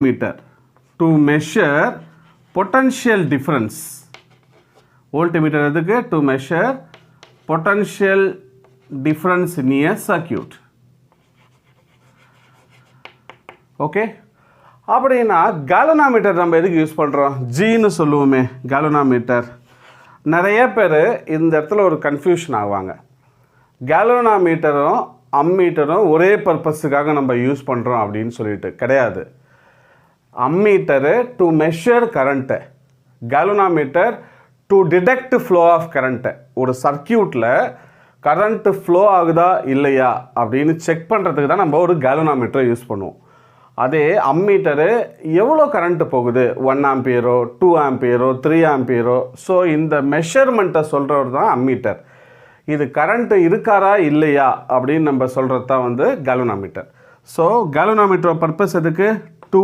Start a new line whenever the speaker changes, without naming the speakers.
meter to measure potential difference. Voltmeter எதுக்கு? To measure potential difference in a circuit. Okay, அப்படின்னா கேலோனாமீட்டர் நம்ம எதுக்கு use பண்ணுறோம்? ஜின்னு சொல்லுவோமே கேலோனாமீட்டர். நிறைய பேர் இந்த இடத்துல ஒரு கன்ஃபியூஷன் ஆவாங்க. கேலோனாமீட்டரும் அம்மீட்டரும் ஒரே பர்பஸுக்காக நம்ம யூஸ் பண்ணுறோம் அப்படின்னு சொல்லிட்டு கிடையாது. Ammeter to measure current, galvanometer to detect flow of current. ஒரு சர்க்கியூட்டில் கரண்ட்டு ஃப்ளோ ஆகுதா இல்லையா அப்படின்னு செக் பண்ணுறதுக்கு தான் நம்ம ஒரு கேலோனாமீட்டரை யூஸ் பண்ணுவோம். அதே அம்மீட்டரு எவ்வளோ கரண்ட்டு போகுது, 1 ஆம்பியரோ 2 ஆம்பியரோ 3 ஆம்பியரோ, ஸோ இந்த மெஷர்மெண்ட்டை சொல்கிறவர் தான் அம்மீட்டர். இது கரண்ட்டு இருக்காரா இல்லையா அப்படின்னு நம்ம சொல்கிறது தான் வந்து கேலோனாமீட்டர். ஸோ கேலோனாமீட்டர் பர்பஸ் எதுக்கு? டு